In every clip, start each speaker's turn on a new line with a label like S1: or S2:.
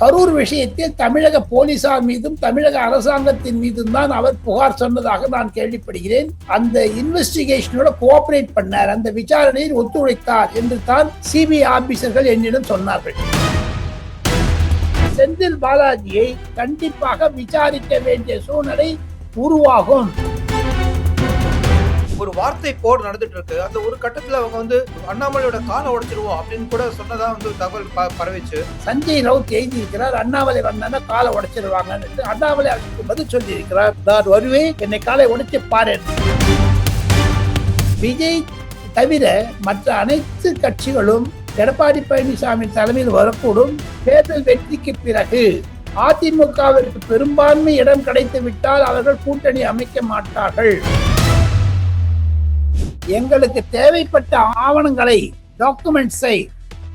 S1: கரூர் விஷயத்தில் தமிழக போலீசார் மீதும் தமிழக அரசாங்கத்தின் மீதும் தான் அவர் புகார் சொன்னதாக நான் கேள்விப்படுகிறேன். அந்த இன்வெஸ்டிகேஷனோட கோஆபரேட் பண்ணார், அந்த விசாரணையில் ஒத்துழைத்தார் என்று தான் சிபிஐ ஆபீசர்கள் என்னிடம் சொன்னார்கள். செந்தில் பாலாஜியை கண்டிப்பாக விசாரிக்க வேண்டிய சூழ்நிலை உருவாகும்.
S2: ஒரு வார்த்தை போர் நடந்துட்டு இருக்கு. அந்த ஒரு கட்டத்துல அவங்க அண்ணாமலையோட காலை உடைச்சிருவோம் அப்படின்னு கூட சொன்னதா தகவல் பரவிச்சு.
S1: சஞ்சய் ரவுத் எழுதி இருக்கிறார், அண்ணாமலை வந்தா காலை உடைச்சிருவாங்க. அண்ணாமலை அதுக்கு பதில் சொல்லி இருக்கிறார், நான் வருவேன், என்னை காலை உடைச்சு பாரு. விஜய் தவிர மற்ற அனைத்து கட்சிகளும் எடப்பாடி பழனிசாமி தலைமையில் வரக்கூடும். தேர்தல் வெற்றிக்கு பிறகு அதிமுகவிற்கு பெரும்பான்மை இடம் கிடைத்து விட்டால் அவர்கள் கூட்டணி அமைக்க மாட்டார்கள். எங்களுக்கு தேவைப்பட்ட ஆவணங்களை, டாக்குமெண்ட்ஸை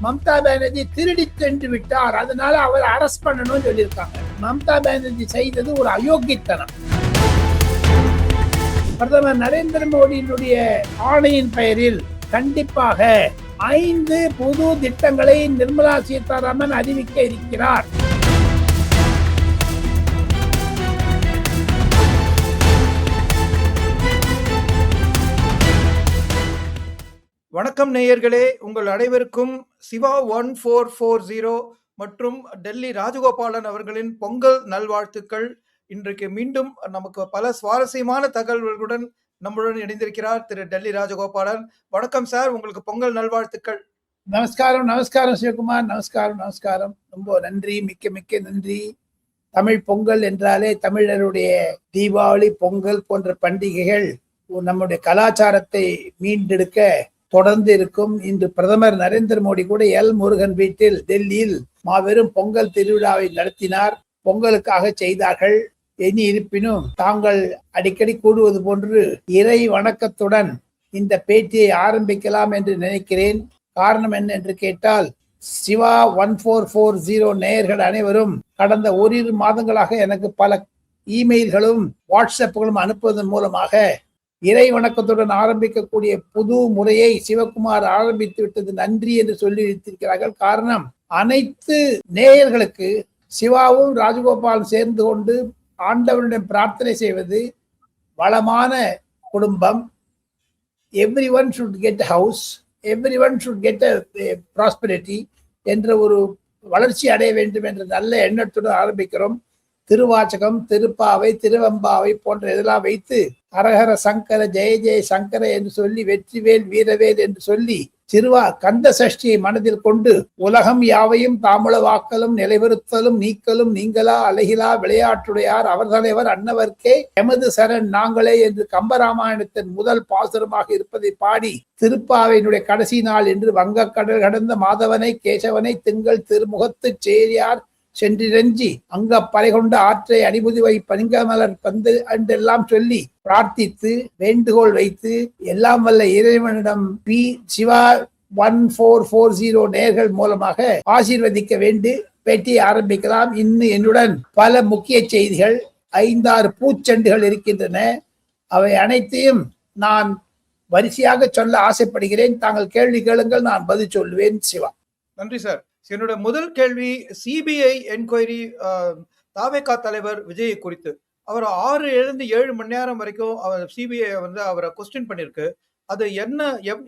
S1: மம்தா பானர்ஜி திருடி சென்று விட்டார், அதனால அவர் அரெஸ்ட் பண்ணணும்னு சொல்லியிருக்காங்க. மம்தா பானர்ஜி செய்தது ஒரு அயோக்கியத்தனம். பிரதமர் நரேந்திர மோடியினுடைய ஆணையின் பெயரில் கண்டிப்பாக 5 புது திட்டங்களை நிர்மலா சீதாராமன் அறிவிக்க இருக்கிறார்.
S2: வணக்கம் நேயர்களே, உங்கள் அனைவருக்கும் சிவா 1440 மற்றும் டெல்லி ராஜகோபாலன் அவர்களின் பொங்கல் நல்வாழ்த்துக்கள். இன்றைக்கு மீண்டும் நமக்கு பல சுவாரஸ்யமான தகவல்களுடன் நம்முடன் இணைந்திருக்கிறார் திரு டெல்லி ராஜகோபாலன். வணக்கம் சார், உங்களுக்கு பொங்கல் நல்வாழ்த்துக்கள்.
S1: நமஸ்காரம். நமஸ்காரம் சிவகுமார். நமஸ்காரம். நமஸ்காரம். ரொம்ப நன்றி, மிக்க மிக்க நன்றி. தமிழ் பொங்கல் என்றாலே தமிழருடைய தீபாவளி, பொங்கல் போன்ற பண்டிகைகள் நம்முடைய கலாச்சாரத்தை மீண்டெடுக்க தொடர்ந்து இருக்கும். இன்று பிரதமர் நரேந்திர மோடி கூட எல் முருகன் வீட்டில் டெல்லியில் மாபெரும் பொங்கல் திருவிழாவை நடத்தினார். பொங்கலுக்காக செய்தார்கள். இனி இருப்பினும் தாங்கள் அடிக்கடி கூடுவது போன்று இறை வணக்கத்துடன் இந்த பேட்டியை ஆரம்பிக்கலாம் என்று நினைக்கிறேன். காரணம் என்ன என்று கேட்டால், சிவா 1440 நேயர்கள் அனைவரும் கடந்த ஓரிரு மாதங்களாக எனக்கு பல இமெயில்களும் வாட்ஸ்அப்புகளும் அனுப்புவதன் மூலமாக இறை வணக்கத்துடன் ஆரம்பிக்கக்கூடிய புது முறையை சிவகுமார் ஆரம்பித்து விட்டது, நன்றி என்று சொல்லி வைத்திருக்கிறார்கள். காரணம், அனைத்து நேயர்களுக்கு சிவாவும் ராஜகோபால் சேர்ந்து கொண்டு ஆண்டவனிடம் பிரார்த்தனை செய்வது, வளமான குடும்பம், everyone should get a house, everyone should get a prosperity என்ற ஒரு வளர்ச்சி அடைய வேண்டும் என்ற நல்ல எண்ணத்துடன் ஆரம்பிக்கிறோம். திருவாச்சகம், திருப்பாவை, திருவம்பாவை போன்ற இதெல்லாம் வைத்து ஹரஹர சங்கர ஜெய ஜெய சங்கர என்று சொல்லி, வெற்றிவேல் வீரவேல் என்று சொல்லி கந்த சஷ்டியை மனதில் கொண்டு உலகம் யாவையும் தாமுளவாக்கலும் நிலைவருத்தலும் நீக்கலும் நீங்களா அழகிலா விளையாட்டுடையார் அவர் தலைவர் அன்னவர்க்கே எமது சரண் நாங்களே என்று கம்பராமாயணத்தின் முதல் பாசுரமாக இருப்பதை பாடி, திருப்பாவையினுடைய கடைசி நாள் என்று வங்கக்கடல் கடந்த மாதவனை கேசவனை திங்கள் திருமுகத்து சேரியார் சென்றிரஞ்சி அங்க பறை கொண்ட ஆற்றை அணிமுதிவை பனிங்கமலர் பந்து என்றெல்லாம் சொல்லி பிரார்த்தித்து வேண்டுகோள் வைத்து எல்லாம் வல்ல இறைவனிடம் சிவா 1440 நேயர்கள் மூலமாக ஆசீர்வதிக்க வேண்டி பேட்டியை ஆரம்பிக்கலாம். இன்னும் என்னுடன் பல முக்கிய செய்திகள், 5-6 பூச்செண்டுகள் இருக்கின்றன. அவை அனைத்தையும் நான் வரிசையாக சொல்ல ஆசைப்படுகிறேன். தாங்கள் கேள்வி கேளுங்கள், நான் பதில் சொல்லுவேன். சிவா.
S2: நன்றி சார். என்னோட முதல் கேள்வி, சிபிஐ என்கொயரி தாவேகா தலைவர் விஜய் குறித்து. அவர் 6-7 மணி நேரம் வரைக்கும் சிபிஐ அவரை கொஸ்டின் பண்ணிருக்கு. அது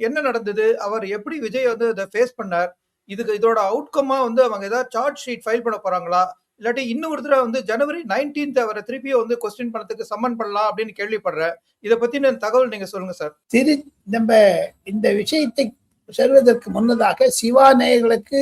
S2: என்ன நடந்தது, அவர் எப்படி விஜய் இதை ஃபேஸ் பண்ணார், இதோட அவுட்கமா அவங்க ஏதாவது சார்ஜ் ஷீட் ஃபைல் பண்ண போறாங்களா, இல்லாட்டி இன்னும் ஒரு தடவை ஜனவரி 19 அவரை திருப்பியும் கொஸ்டின் பண்ணதுக்கு சம்மன் பண்ணலாம் அப்படின்னு கேள்விப்படுறேன். இதை பத்தின தகவல் நீங்க சொல்லுங்க சார்.
S1: நம்ம இந்த விஷயத்தை சொல்வதற்கு முன்னதாக சிவா நேயர்களுக்கு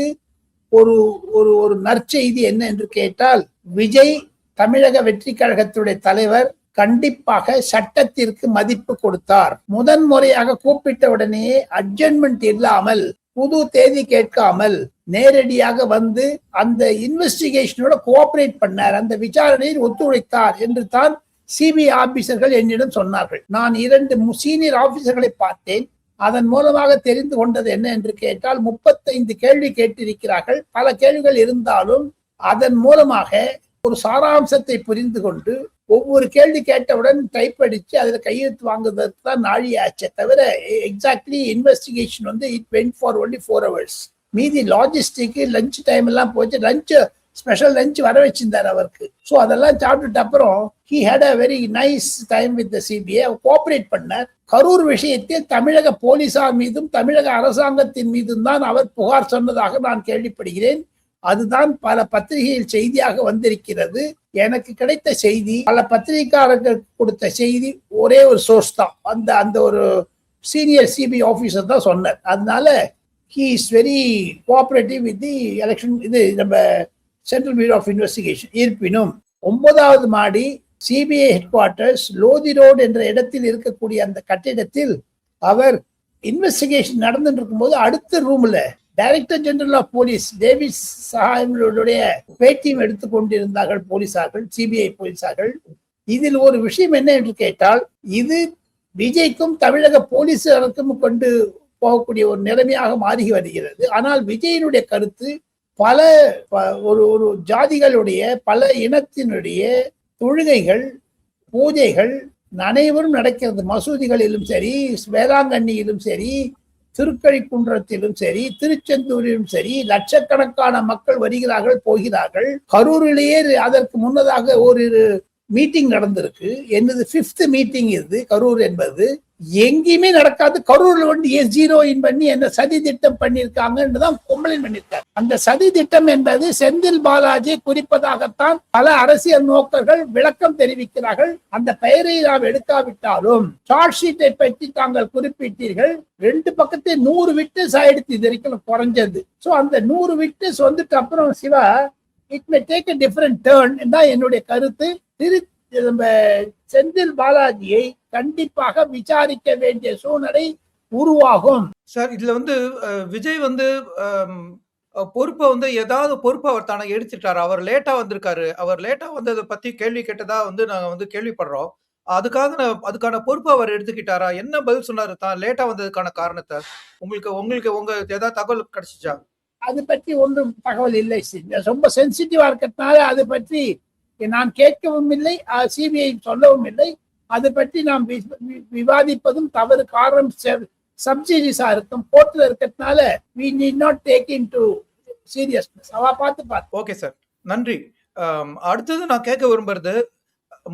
S1: ஒரு ஒரு நற்செய்தி என்ன என்று கேட்டால், விஜய் தமிழக வெற்றி கழகத்துடைய தலைவர் கண்டிப்பாக சட்டத்திற்கு மதிப்பு கொடுத்தார். முதன்முறையாக கூப்பிட்ட உடனே அட்ஜென்மெண்ட் இல்லாமல், புது தேதி கேட்காமல் நேரடியாக வந்து அந்த இன்வெஸ்டிகேஷனோட கோஆபரேட் பண்ணார், அந்த விசாரணையில் ஒத்துழைத்தார் என்று தான் சிபிஐ ஆபீசர்கள் என்னிடம் சொன்னார்கள். நான் 2 சீனியர் ஆபீசர்களை பார்த்தேன். அதன் மூலமாக தெரிந்து கொண்டது என்ன என்று கேட்டால், 35 கேள்வி கேட்டிருக்கிறார்கள். பல கேள்விகள் இருந்தாலும் அதன் மூலமாக ஒரு சாராம்சத்தை புரிந்து கொண்டு ஒவ்வொரு கேள்வி கேட்டவுடன் டைப் அடிச்சு அதுல கையெழுத்து வாங்குவதற்கு தான் நாழி ஆச்சே தவிர, exactly investigation it went for only 4 hours. மீதி லாஜிஸ்டிக், லஞ்ச் டைம் எல்லாம் போச்சு. லஞ்ச் ஸ்பெஷல் லஞ்ச் வர வச்சிருந்தார் அவருக்கு. ஸோ அதெல்லாம் சாப்பிட்டுட்டு அப்புறம் he had a very nice time with the CBI. Cooperate பண்ணார். கரூர் விஷயத்தில் தமிழக போலீசார் மீதும் தமிழக அரசாங்கத்தின் மீதும் தான் அவர் புகார் சொன்னதாக நான் கேள்விப்படுகிறேன். அதுதான் பல பத்திரிகையில் செய்தியாக வந்திருக்கிறது. எனக்கு கிடைத்த செய்தி, பல பத்திரிகையாளர்கள் கொடுத்த செய்தி ஒரே ஒரு சோர்ஸ் தான். அந்த ஒரு சீனியர் சிபிஐ ஆபீசர் தான் சொன்னார். அதனால he is very cooperative with the election. இது நம்ம சென்ட்ரல் பியூரோ ஆஃப் இன்வெஸ்டிகேஷன். இருப்பினும் 9வது மாடி CBI head quarters Lodhi road என்ற இடத்தில் இருக்கக்கூடிய அந்த கட்டிடத்தில் அவர் இன்வெஸ்டிகேஷன் நடந்துட்டு இருக்கும்போது அடுத்த ரூம்ல director general of police Davis சஹாயங்களுடைய பேட்டியும் எடுத்துக் கொண்டிருந்தார்கள் போலீசார்கள், சிபிஐ போலீசார்கள். இதில் ஒரு விஷயம் என்ன என்று கேட்டால், இது விஜய்க்கும் தமிழக போலீசாருக்கும் கொண்டு போகக்கூடிய ஒரு நிலைமையாக மாறி வருகிறது. ஆனால் விஜயனுடைய கருத்து பல ஒரு ஜாதிகளுடைய பல இனத்தினுடைய தொழுகைகள் பூஜைகள் அனைவரும் நடக்கிறது. மசூதிகளிலும் சரி, வேளாங்கண்ணியிலும் சரி, திருக்கழிக்குன்றத்திலும் சரி, திருச்செந்தூரிலும் சரி, லட்சக்கணக்கான மக்கள் வருகிறார்கள் போகிறார்கள். கரூரிலேயே அதற்கு முன்னதாக ஒரு மீட்டிங் நடந்திருக்கு. என்னது 5th மீட்டிங் இது கரூர் என்பது. எங்கேயுமே நடக்காது. கரூர்ல வந்து ஜீரோயின் பண்ணி என்ன சதி திட்டம் பண்ணியிருக்காங்கன்னு தான் கம்ப்ளைண்ட் பண்ணியிருக்காங்க. அந்த சதி திட்டம் என்பது செந்தில் பாலாஜி குறிப்பதாகத்தான் பல அரசியல் நோக்கர்கள் விளக்கம் தெரிவிக்கிறார்கள். அந்த பெயரை நாம் எடுக்காவிட்டாலும் சார்ஜ் ஷீட்டை பற்றி தாங்கள் குறிப்பிட்டீர்கள். 2 பக்கத்தை 100 விட்னஸ் ஆயிடுச்சு இது வரைக்கும் குறைஞ்சது. சோ அந்த 100 விட்னஸ் வந்துட்டு அப்புறம் Shiva it may take a different turn தான் என்னுடைய கருத்து. செந்தில் பாலாஜியை கண்டிப்பாக விசாரிக்க வேண்டிய சூழ்நிலை உருவாகும்.
S2: சார், இதுல வந்து விஜய் வந்து பொறுப்பை வந்து ஏதாவது பொறுப்பை அவர் தானே எடுத்துட்டாரு. அவர் லேட்டா வந்திருக்காரு. அவர் லேட்டா வந்ததை பத்தி கேள்வி கேட்டதா வந்து நாங்க வந்து கேள்விப்படுறோம். அதுக்கான பொறுப்பை அவர் எடுத்துக்கிட்டாரா? என்ன பதில் சொன்னாரு தான் லேட்டா வந்ததுக்கான காரணத்தை? உங்களுக்கு உங்க ஏதாவது தகவல் கிடைச்சிச்சா?
S1: அது பற்றி ஒன்றும் தகவல் இல்லை. ரொம்ப சென்சிட்டிவா இருக்கிறதுனால அது பற்றி நான் கேட்கவும் இல்லை, சிபிஐ சொல்லவும் இல்லை. அதை பற்றி நாம் விவாதிப்பதும் தவறு. காரணம் சப்ஜுடிஸா இருக்கும், கோர்ட்ல இருக்கிறதுனால we need not take into seriousness. அவ பார்த்து.
S2: ஓகே சார், நன்றி. அடுத்தது நான் கேட்க விரும்புறது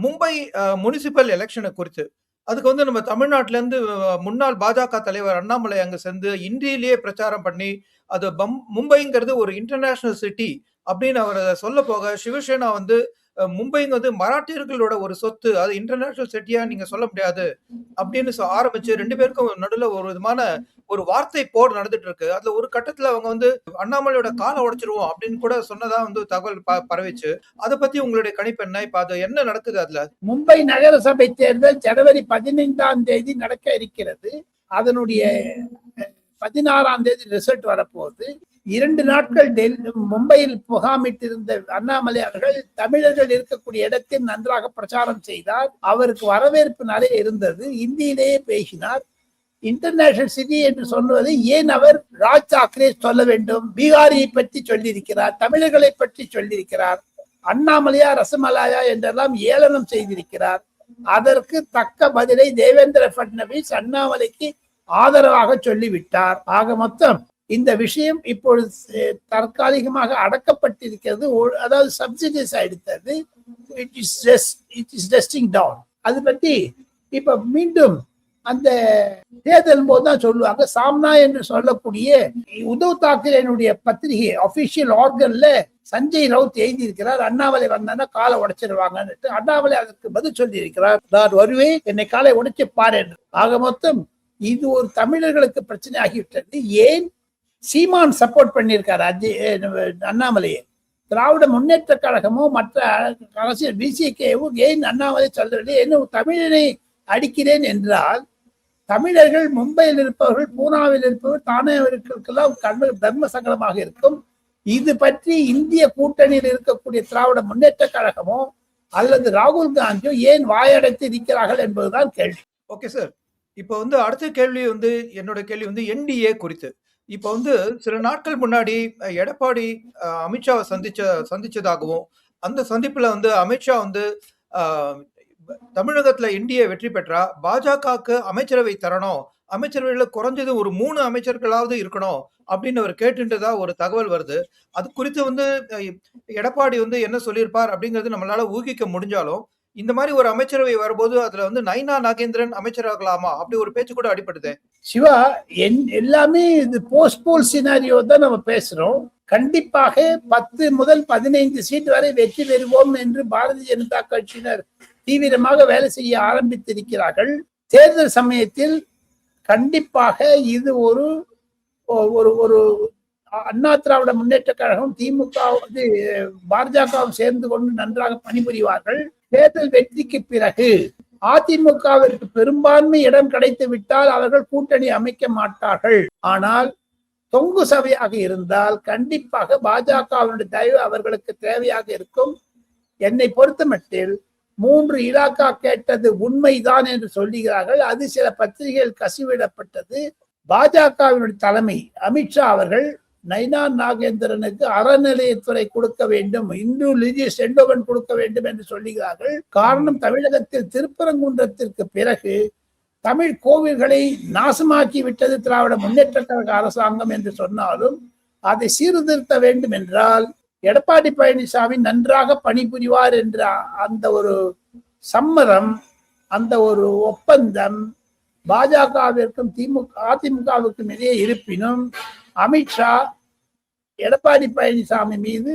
S2: மும்பை முனிசிபல் எலெக்ஷனை குறித்து. அதுக்கு வந்து நம்ம தமிழ்நாட்டில இருந்து முன்னாள் பாஜக தலைவர் அண்ணாமலை அங்க சேர்ந்து இந்தியிலேயே பிரச்சாரம் பண்ணி அது மும்பைங்கிறது ஒரு இன்டர்நேஷனல் சிட்டி அப்படின்னு அவர் சொல்ல போக, சிவசேனா வந்து மும்பைங்க வந்து மராட்டியர்களோட ஒரு சொத்து, அது இன்டர்நேஷனல் சிட்டியா நீங்க சொல்ல முடியாது அப்படின்னு ஆரம்பிச்சு 2 பேருக்கும் நடுவில் ஒரு விதமான ஒரு வார்த்தை போர் நடந்துட்டு இருக்கு. அதுல ஒரு கட்டத்துல அவங்க வந்து அண்ணாமலையோட காலை உடைச்சிருவோம் அப்படின்னு கூட சொன்னதா வந்து தகவல் பரவிச்சு. அதை பத்தி உங்களுடைய கணிப்பு என்ன? இப்ப அது என்ன நடக்குது? அதுல
S1: மும்பை நகரசபை தேர்தல் ஜனவரி 15ஆம் தேதி நடக்க இருக்கிறது. அதனுடைய 16ஆம் தேதி ரிசல்ட் வரப்போகுது. 2 நாட்கள் மும்பையில் முகாமிட்டிருந்த அண்ணாமலை அவர்கள் தமிழர்கள் இருக்கக்கூடிய இடத்தில் நன்றாக பிரச்சாரம் செய்தார். அவருக்கு வரவேற்பு நிறைய இருந்தது. இந்தியிலேயே பேசினார். இன்டர்நேஷனல் சிட்டி என்று சொல்வதை ஏன் அவர் ராஜ் தாக்கரே சொல்ல வேண்டும்? பீகாரியை பற்றி சொல்லியிருக்கிறார், தமிழர்களை பற்றி சொல்லியிருக்கிறார். அண்ணாமலையா ரசமலாயா என்றெல்லாம் ஏளனம் செய்திருக்கிறார். அதற்கு தக்க பதிலை தேவேந்திர பட்னவிஸ் அண்ணாமலைக்கு ஆதரவாக சொல்லிவிட்டார். ஆக மொத்தம் இந்த விஷயம் இப்பொழுது தற்காலிகமாக அடக்கப்பட்டிருக்கிறது. அதாவது சப்சிடிஸ் ஆயிடுத்தது. It is resting down. அது பற்றி இப்ப மீண்டும் அந்த தேர்தல் போது தான் சொல்லுவாங்க. சாம்னா என்று சொல்லக்கூடிய உத்தவ் தாக்கரேனுடைய பத்திரிகை அபிஷியல் ஆர்கன்ல சஞ்சய் ரவுத் எழுதி இருக்கிறார், அண்ணாமலை வந்தான்னா காலை உடைச்சிருவாங்கன்னு. அண்ணாமலை அதற்கு பதில் சொல்லி இருக்கிறார், நான் வருவேன், என்னை காலை உடைச்சு பாரு என்று. ஆக மொத்தம் இது ஒரு தமிழர்களுக்கு பிரச்சனை ஆகிவிட்டது. ஏன் சீமான் சப்போர்ட் பண்ணியிருக்காரு அண்ணாமலையை? திராவிட முன்னேற்ற கழகமோ மற்ற அரசியல் பிசிகேவும் ஏன் அண்ணாமலை சொல்றது? என்ன தமிழனை அடிக்கிறேன் என்றால், தமிழர்கள் மும்பையில் இருப்பவர்கள், பூனாவில் இருப்பவர்கள், தானேவர்களுக்கெல்லாம் தர்ம சங்கடமாக இருக்கும். இது பற்றி இந்திய கூட்டணியில் இருக்கக்கூடிய திராவிட முன்னேற்ற கழகமோ அல்லது ராகுல் காந்தியோ ஏன் வாயடைத்து இருக்கிறார்கள் என்பதுதான் கேள்வி.
S2: ஓகே சார், இப்போ வந்து அடுத்த கேள்வி வந்து என்னோட கேள்வி வந்து என்டிஏ குறித்து. இப்போ வந்து சில நாட்கள் முன்னாடி எடப்பாடி அமித்ஷாவை சந்திச்சதாகவும், அந்த சந்திப்புல வந்து அமித்ஷா வந்து தமிழகத்துல என்டிஏ வெற்றி பெற்றா பாஜகவுக்கு அமைச்சரவை தரணும். அமைச்சரவையில குறைஞ்சது ஒரு 3 அமைச்சர்களாவது இருக்கணும் அப்படின்னு அவர் கேட்டுன்றதா ஒரு தகவல் வருது. அது குறித்து வந்து அ எடப்பாடி வந்து என்ன சொல்லியிருப்பார் அப்படிங்கிறது நம்மளால ஊகிக்க முடிஞ்சாலும், இந்த மாரி ஒரு அமைச்சரவை வரும்போது அதுல வந்து நயினா நாகேந்திரன் அமைச்சராகலாமா? அப்படி ஒரு பேச்சு கூட அடிபடுதே.
S1: சிவா, எல்லாமே இது போஸ்ட்போல் சினாரியோ தான் நம்ம பேசுறோம். கண்டிப்பாக 10 முதல் 15 சீட் வரை வெற்றி பெறுவோம் என்று பாரதிய ஜனதா கட்சியினர் தீவிரமாக வேலை செய்ய ஆரம்பித்திருக்கிறார்கள். தேர்தல் சமயத்தில் கண்டிப்பாக இது ஒரு ஒரு ஒரு அண்ணா திராவிட முன்னேற்ற கழகம், திமுக, பாஜகவும் சேர்ந்து கொண்டு நன்றாக பணிபுரிவார்கள். தேர்தல் வெற்றிக்கு பிறகு அதிமுகவிற்கு பெரும்பான்மை இடம் கிடைத்து விட்டால் அவர்கள் கூட்டணி அமைக்க மாட்டார்கள். ஆனால் தொங்கு சபையாக இருந்தால் கண்டிப்பாக பாஜகவினுடைய தயவு அவர்களுக்கு தேவையாக இருக்கும். என்னை பொறுத்தமட்டில் 3 இலாக்கா கேட்டது உண்மைதான் என்று சொல்லுகிறார்கள். அது சில பத்திரிகைகள் கசிவிடப்பட்டது. பாஜகவினுடைய தலைமை அமித்ஷா அவர்கள் நயினா நாகேந்திரனுக்கு அறநிலையத்துறை கொடுக்க வேண்டும், இந்து ரிலிஜியஸ் எண்டோமென்ட் கொடுக்க வேண்டும் என்று சொல்லுகிறார்கள். காரணம், தமிழகத்தில் திருப்பரங்குன்றத்திற்கு பிறகு தமிழ் கோவில்களை நாசமாக்கி விட்டது திராவிட முன்னேற்ற கழக அரசாங்கம் என்று சொன்னாலும் அதை சீர்திருத்த வேண்டும் என்றால் எடப்பாடி பழனிசாமி நன்றாக பணிபுரிவார் என்ற அந்த ஒரு சம்மதம், அந்த ஒரு ஒப்பந்தம் பாஜகவிற்கும் அதிமுகவிற்கும் இடையே இருப்பினும் அமித்ஷா எடப்பாடி பழனிசாமி மீது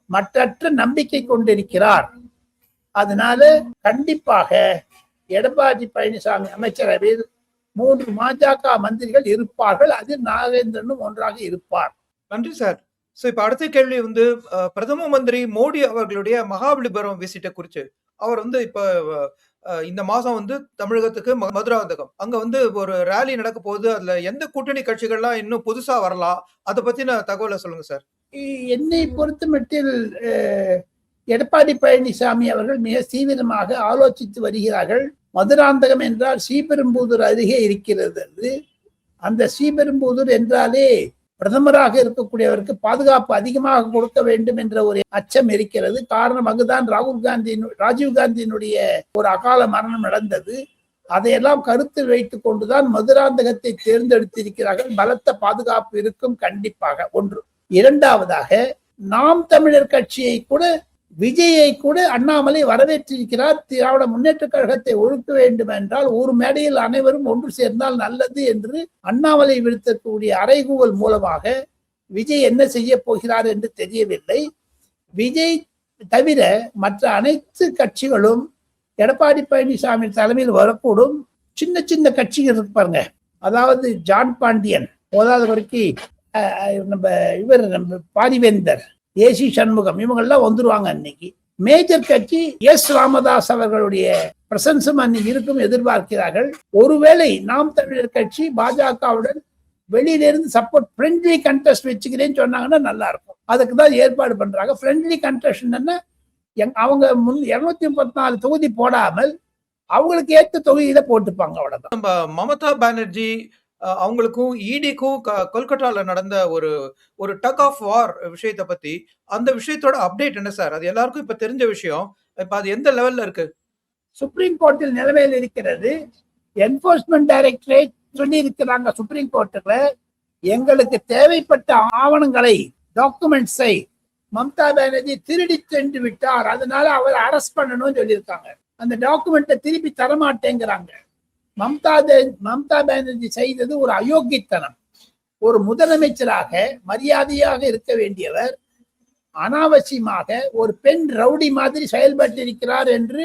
S1: மற்றற்ற நம்பிக்கை கொண்டிருக்கிறார். அதனால கண்டிப்பாக எடப்பாடி பழனிசாமி அமைச்சரவையில் 3 பாஜக மந்திரிகள் இருப்பார்கள். அதில் நாகேந்திரனும் ஒன்றாக இருப்பார்.
S2: நன்றி சார். இப்ப அடுத்த கேள்வி வந்து பிரதம மந்திரி மோடி அவர்களுடைய மகாபலிபுரம் விசிட்ட குறிச்சு. அவர் வந்து இப்ப இந்த மாசம் வந்து தமிழகத்துக்கு மதுராந்தகம் அங்க வந்து ஒரு ரேலி நடக்க போகுது. அதுல எந்த கூட்டணி கட்சிகள்லாம் இன்னும் புதுசா வரலாம், அதை பத்தின தகவலை சொல்லுங்க சார்.
S1: என்னை பொறுத்தமட்டில் எடப்பாடி பழனிசாமி அவர்கள் மிக தீவிரமாக ஆலோசித்து வருகிறார்கள். மதுராந்தகம் என்றால் ஸ்ரீபெரும்புதூர் அருகே இருக்கிறது. அந்த ஸ்ரீபெரும்புதூர் என்றாலே பிரதமராக இருக்கக்கூடியவருக்கு பாதுகாப்பு அதிகமாக கொடுக்க வேண்டும் என்ற ஒரு அச்சம் இருக்கிறது. காரணம், அங்குதான் ராஜீவ் காந்தியினுடைய ஒரு அகால மரணம் நடந்தது. அதையெல்லாம் கருத்தில் வைத்துக் கொண்டுதான் மதுராந்தகத்தை தேர்ந்தெடுத்திருக்கிறார்கள். பலத்த பாதுகாப்பு இருக்கும் கண்டிப்பாக. ஒன்று. இரண்டாவதாக, நாம் தமிழர் கட்சியை கூட, விஜயை கூட அண்ணாமலை வரவேற்றிருக்கிறார். திராவிட முன்னேற்ற கழகத்தை ஒழுக்க வேண்டும் என்றால் ஒரு மேடையில் அனைவரும் ஒன்று சேர்ந்தால் நல்லது என்று அண்ணாமலை விடுத்தக்கூடிய அறைகூவல் மூலமாக விஜய் என்ன செய்ய போகிறார் என்று தெரியவில்லை. விஜய் தவிர மற்ற அனைத்து கட்சிகளும் எடப்பாடி பழனிசாமி தலைமையில் வரக்கூடும். சின்ன சின்ன கட்சிகள் இருக்கு பாருங்க, அதாவது ஜான் பாண்டியன், போதாத வரைக்கும் நம்ம பாரிவேந்தர், ஏசி சண்முகம், இவங்கெல்லாம் வந்துருவாங்க. அன்னைக்கு மேஜர் கட்சி எஸ் ராமதாஸ் அவர்களுடைய பிரசன்ஸும் அன்னைக்கு இருக்கும் எதிர்பார்க்கிறார்கள். ஒருவேளை நாம் தமிழர் கட்சி பாஜகவுடன் வெளியிலிருந்து சப்போர்ட் ஃப்ரெண்ட்லி கண்டெஸ்ட் வச்சுக்கிறேன்னு சொன்னாங்கன்னா நல்லா இருக்கும். அதுக்கு தான் ஏற்பாடு பண்றாங்க. ஃப்ரெண்ட்லி கண்டெஸ்ட் என்ன, அவங்க 234 தொகுதி போடாமல் அவங்களுக்கு ஏற்ற தொகுதியில போட்டுப்பாங்க, அவ்வளவுதான்.
S2: நம்ம மமதா பானர்ஜி அவங்களுக்கும் ஈடிக்கும் கொல்கட்டால நடந்த ஒரு டக் ஆஃப் வார் விஷயத்தை பத்தி, அந்த விஷயத்தோட அப்டேட் என்ன சார்? அது எல்லாருக்கும் இப்ப தெரிஞ்ச விஷயம். இப்ப அது எந்த லெவல்ல இருக்கு?
S1: சுப்ரீம் கோர்ட்டில் நிலைமையில் இருக்கிறது. என்போர்ஸ்மெண்ட் டைரக்டரேட் சொல்லி இருக்கிறாங்க சுப்ரீம் கோர்ட்டுல, எங்களுக்கு தேவைப்பட்ட ஆவணங்களை, டாக்குமெண்ட்ஸை மம்தா பானர்ஜி திருடி சென்று விட்டார், அதனால அவர் அரெஸ்ட் பண்ணணும்னு சொல்லியிருக்காங்க. அந்த டாக்குமெண்ட்டை திருப்பி தரமாட்டேங்கிறாங்க. மம்தா பானர்ஜி செய்தது ஒரு அயோக்கியத்தனம். ஒரு முதலமைச்சராக மரியாதையாக இருக்க வேண்டியவர் அனாவசியமாக ஒரு பெண் ரவுடி மாதிரி செயல்பட்டிருக்கிறார் என்று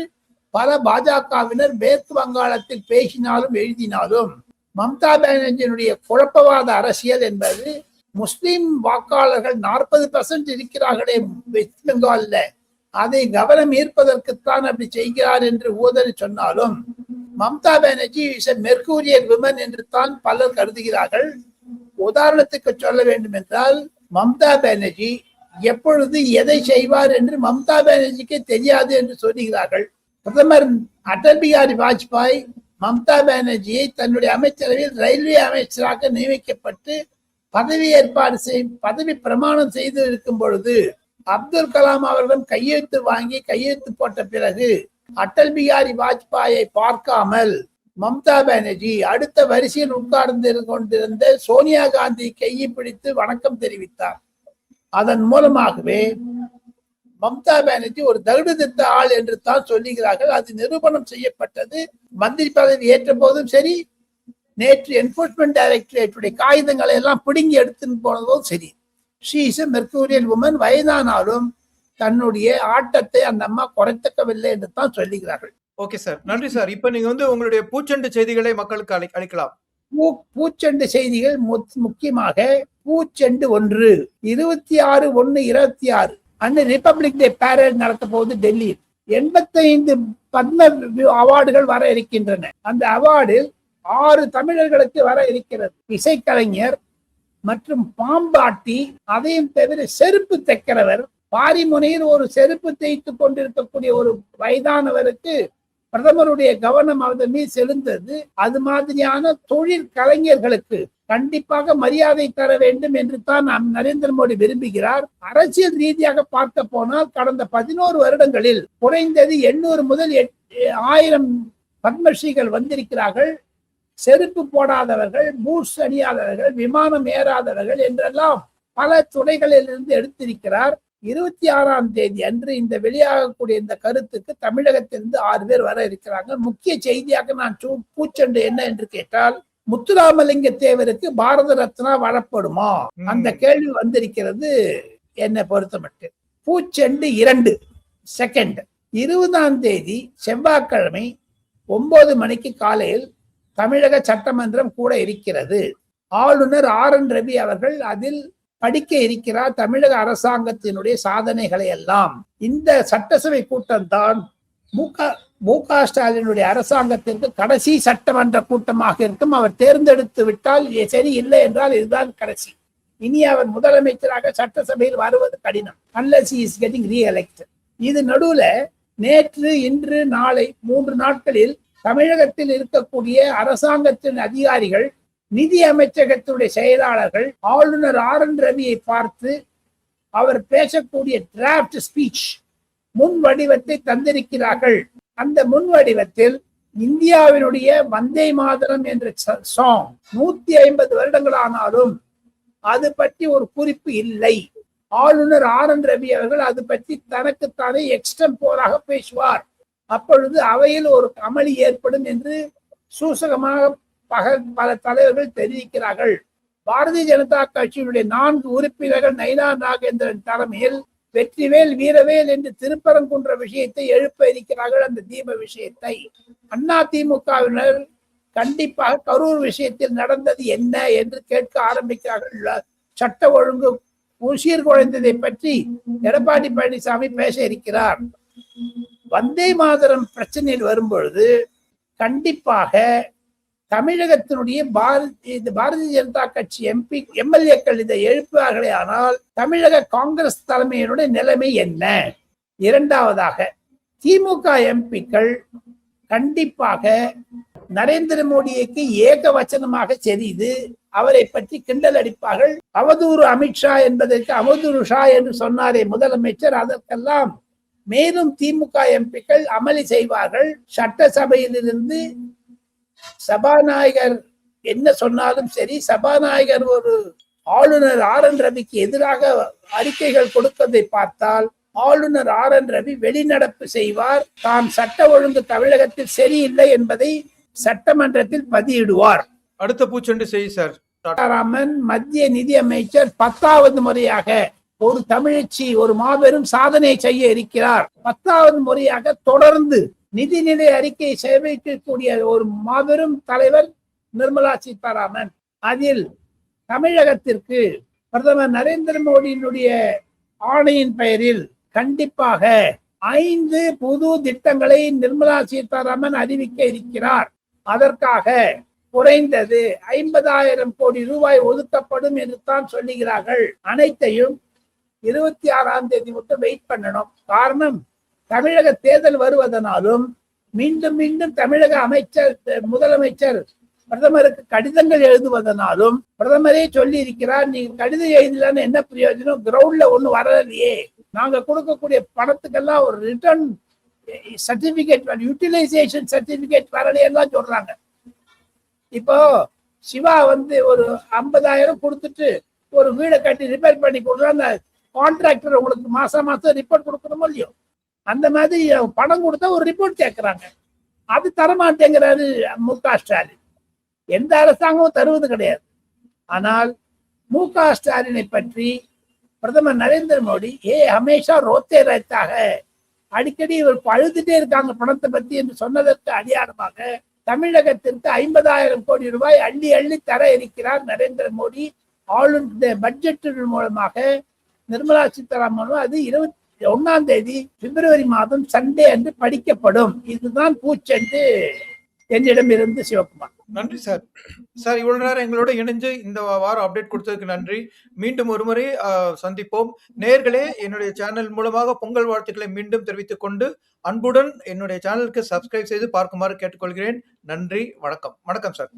S1: பல பாஜகவினர் மேற்கு வங்காளத்தில் பேசினாலும் எழுதினாலும், மம்தா பானர்ஜியினுடைய குழப்பவாத அரசியல் என்பது, முஸ்லிம் வாக்காளர்கள் 40% இருக்கிறார்களே வெஸ்ட் பெங்கால்ல, அதை கவனம் ஈர்ப்பதற்குத்தான் அப்படி செய்கிறார் என்று ஊதறி சொன்னாலும், Mamata Banerjee is a mercurial women என்று தான் பலர் கருதுகிறார்கள். உதாரணத்துக்கு சொல்ல வேண்டும் என்றால், மம்தா பானர்ஜி எப்பொழுது எதை செய்வார் என்று மம்தா பானர்ஜிக்கு தெரியாது என்று சொல்லுகிறார்கள். பிரதமர் அடல் பிகாரி வாஜ்பாய் மம்தா பானர்ஜியை தன்னுடைய அமைச்சரவையில் ரயில்வே அமைச்சராக நியமிக்கப்பட்டு பதவி பிரமாணம் செய்து இருக்கும் பொழுது அப்துல் கலாம் அவர்களிடம் கையெழுத்து வாங்கி கையெழுத்து போட்ட பிறகு அடல் பிகாரி வாஜ்பாயை பார்க்காமல் மம்தா பானர்ஜி அடுத்த வரிசையில் உட்கார்ந்து கொண்டிருந்த சோனியா காந்தி கையை பிடித்து வணக்கம் தெரிவித்தார். அதன் மூலமாகவே மம்தா பானர்ஜி ஒரு தகுதித்த ஆள் என்று தான் சொல்லுகிறார்கள். அது நிரூபணம் செய்யப்பட்டது. மந்திரி பதவி ஏற்ற போதும் சரி, நேற்று என்போர்ஸ்மெண்ட் டைரக்டரேட்டுடைய காகிதங்களை எல்லாம் பிடுங்கி எடுத்துன்னு போனதும் சரி. She is a mercurial woman. வயதானாலும் தன்னுடைய ஆட்டத்தை அந்த அம்மா குறைத்தக்கவில்லை என்று தான் சொல்லுகிறார்கள்.
S2: ஓகே சார், நன்றி சார். இப்ப நீங்க உங்களுடைய பூச்செண்டு செய்திகளை மக்களுக்கு அளிக்கலாம்.
S1: பூச்செண்டு செய்திகள் முக்கியமாக பூச்செண்டு 1 26/1/26 அன்று ரிபப்ளிக் டே பேரேட் நடத்த போது டெல்லியில் 85 பத்ம அவார்டுகள் வர இருக்கின்றன. அந்த அவார்டில் 6 தமிழர்களுக்கு வர இருக்கிறது. இசைக்கலைஞர் மற்றும் பாம்பாட்டி, அதையும் தவிர செருப்பு தைக்கிறவர், பாரிமுனையில் ஒரு செருப்பு தேய்த்து கொண்டிருக்கக்கூடிய ஒரு வயதானவருக்கு பிரதமருடைய கவனம் அதன் மீது செலுந்தது. அது மாதிரியான தொழில் கலைஞர்களுக்கு கண்டிப்பாக மரியாதை தர வேண்டும் என்று தான் நரேந்திர மோடி விரும்புகிறார். அரசியல் ரீதியாக பார்க்க போனால் கடந்த 11 வருடங்களில் குறைந்தது 800 முதல் 1000 பத்மஸ்ரீகள் வந்திருக்கிறார்கள். செருப்பு போடாதவர்கள், பூட்ஸ் அணியாதவர்கள், விமானம் ஏறாதவர்கள் என்றெல்லாம் பல துறைகளில் இருந்து எடுத்திருக்கிறார். 26ஆம் தேதி அன்று இந்த வெளியாகக்கூடிய இந்த கருத்துக்கு தமிழகத்திலிருந்து 6 பேர் வர இருக்கிறாங்க. முக்கிய செய்தியாக நான் பூச்செண்டு என்ன என்று கேட்டால், முத்துராமலிங்க தேவருக்கு பாரத ரத்னா வழப்படுமா? அந்த கேள்வி வந்திருக்கிறது. என்னை பொறுத்தமட்டு பூச்செண்டு 2 செகண்ட் 20ஆம் தேதி செவ்வாய்க்கிழமை 9 மணிக்கு காலையில் தமிழக சட்டமன்றம் கூட இருக்கிறது. ஆளுநர் RN ரவி அவர்கள் அதில் படிக்க இருக்கிறார் தமிழக அரசாங்கத்தினுடைய சாதனைகளை எல்லாம். இந்த சட்டசபை கூட்டம்தான் மு.க. ஸ்டாலினுடைய அரசாங்கத்திற்கு கடைசி சட்டமன்ற கூட்டமாக இருக்கும். அவர் தேர்ந்தெடுத்து விட்டால் சரி, இல்லை என்றால் இதுதான் கடைசி. இனி அவர் முதலமைச்சராக சட்டசபையில் வருவது கடினம், unless he is getting re-elected. இது நடுவுல நேற்று, இன்று, நாளை 3 நாட்களில் தமிழகத்தில் இருக்கக்கூடிய அரசாங்கத்தின் அதிகாரிகள், நிதி அமைச்சகத்துடைய செயலாளர்கள் ஆளுநர் RN ரவியை பார்த்து அவர் பேசக்கூடிய டிராப்ட் ஸ்பீச் முன் வடிவத்தை தந்திருக்கிறார்கள். அந்த முன் வடிவத்தில் இந்தியாவினுடைய வந்தே மாதரம் என்ற சாங் 150 வருடங்கள் ஆனாலும் அது பற்றி ஒரு குறிப்பு இல்லை. ஆளுநர் RN ரவி அவர்கள் அது பற்றி தனக்குத்தானே எக்ஸ்டம்போராக பேசுவார். அப்பொழுது அவையில் ஒரு அமளி ஏற்படும் என்று சூசகமாக பல தலைவர்கள் தெரிவிக்கிறார்கள். பாரதிய ஜனதா கட்சியினுடைய 4 உறுப்பினர்கள் நைனா நாகேந்திரன் தலைமையில் வெற்றிவேல் வீரவேல் என்று திருப்பரங்குன்ற விஷயத்தை எழுப்ப இருக்கிறார்கள். அந்த தீப விஷயத்தை அதிமுகவினர் கண்டிப்பாக கரூர் விஷயத்தில் நடந்தது என்ன என்று கேட்க ஆரம்பிக்கிறார்கள். சட்ட ஒழுங்கு சீர்குலைந்ததை பற்றி எடப்பாடி பழனிசாமி பேச இருக்கிறார். வந்தே மாதரம் பிரச்சனையில் வரும்பொழுது கண்டிப்பாக தமிழகத்தினுடைய பாரதிய ஜனதா கட்சி எம்எல்ஏக்கள் இதை எழுப்புவார்களே ஆனால் தமிழக காங்கிரஸ் தலைமையினுடைய நிலைமை என்ன? இரண்டாவதாக திமுக எம்பிக்கள் கண்டிப்பாக நரேந்திர மோடிக்கு ஏகவச்சனமாக செய்து அவரை பற்றி கிண்டல் அடிப்பார்கள். அவதூறு அமித்ஷா என்பதற்கு அவதூறு ஷா என்று சொன்னாரே முதலமைச்சர், அதற்கெல்லாம் மேலும் திமுக எம்பிக்கள் அமளி செய்வார்கள். சட்டசபையிலிருந்து சபாநாயகர் என்ன சொன்னாலும் சரி, சபாநாயகர் ஒரு ஆளுநர் RN ரவிக்கு எதிராக அறிக்கைகள் கொடுப்பதை பார்த்தால் ஆளுநர் RN ரவி வெளிநடப்பு செய்வார். தான் சட்ட ஒழுங்கு தமிழகத்தில் சரியில்லை என்பதை சட்டமன்றத்தில் பதியிடுவார்.
S2: அடுத்த பூச்செண்டு செய்தி சார்.
S1: ராமன் மத்திய நிதி அமைச்சர் 10வது முறையாக ஒரு தமிழச்சி ஒரு மாபெரும் சாதனை செய்ய இருக்கிறார். 10வது முறையாக தொடர்ந்து நிதிநிலை அறிக்கை சேவைக்கக்கூடிய ஒரு மாபெரும் தலைவர் நிர்மலா சீதாராமன். அதில் தமிழகத்திற்கு பிரதமர் நரேந்திர மோடியினுடைய ஆணையின் பெயரில் கண்டிப்பாக 5 புது திட்டங்களை நிர்மலா சீதாராமன் அறிவிக்க இருக்கிறார். அதற்காக குறைந்தது 50,000 கோடி ரூபாய் ஒதுக்கப்படும் என்று தான் சொல்லுகிறார்கள். அனைத்தையும் 26ஆம் தேதி மட்டும் வெயிட் பண்ணணும். காரணம், தமிழக தேர்தல் வருவதனாலும் மீண்டும் மீண்டும் தமிழக முதலமைச்சர் பிரதமருக்கு கடிதங்கள் எழுதுவதனாலும் பிரதமரே சொல்லி இருக்கிறார், நீங்க கடிதம் எழுதலன்னு என்ன பிரயோஜனம், கிரவுண்ட்ல ஒண்ணு வரலையே, நாங்க கொடுக்கக்கூடிய பணத்துக்கெல்லாம் ஒரு ரிட்டர்ன் சர்டிபிகேட் யூட்டிலைசேஷன் சர்டிபிகேட் வரலையெல்லாம் சொல்றாங்க. இப்போ சிவா வந்து ஒரு 50,000 கொடுத்துட்டு ஒரு வீடை கட்டி ரிப்பேர் பண்ணி கொடுக்குறா, அந்த கான்ட்ராக்டர் உங்களுக்கு மாசம் மாசம் ரிப்போர்ட் கொடுக்கணுமோ இல்லையோ, அந்த மாதிரி பணம் கொடுத்தா ஒரு ரிப்போர்ட் கேட்கறாங்க. அது தரமாட்டேங்கிறாரு மு.க. ஸ்டாலின். எந்த அரசாங்கமும் தருவது கிடையாது. ஆனால் மு.க. ஸ்டாலினை பற்றி பிரதமர் நரேந்திர மோடி ஹமேஷா ரோத்தே ரஹ்தாக, அடிக்கடி இவர் பழுதுட்டே இருக்காங்க பணத்தை பத்தி என்று சொன்னதற்கு அடையாளமாக தமிழகத்திற்கு 50,000 கோடி ரூபாய் அள்ளி அள்ளி தர இருக்கிறார் நரேந்திர மோடி. ஆளுநர் பட்ஜெட்டின் மூலமாக நிர்மலா சீதாராமன் மூலம் அது 21ஆம் தேதி பிப்ரவரி மாதம் சண்டே அன்று படிக்கப்படும். இதுதான் பூச்சென்று என்னிடமிருந்து சிவகுமார்.
S2: நன்றி சார். சார், இவ்வளவு நேரம் எங்களோட இணைஞ்சு இந்த வாரம் அப்டேட் கொடுத்ததுக்கு நன்றி. மீண்டும் ஒரு முறை சந்திப்போம். நேயர்களே, என்னுடைய சேனல் மூலமாக பொங்கல் வாழ்த்துக்களை மீண்டும் தெரிவித்துக் கொண்டு அன்புடன் என்னுடைய சேனலுக்கு சப்ஸ்கிரைப் செய்து பார்க்குமாறு கேட்டுக்கொள்கிறேன். நன்றி, வணக்கம். வணக்கம் சார்.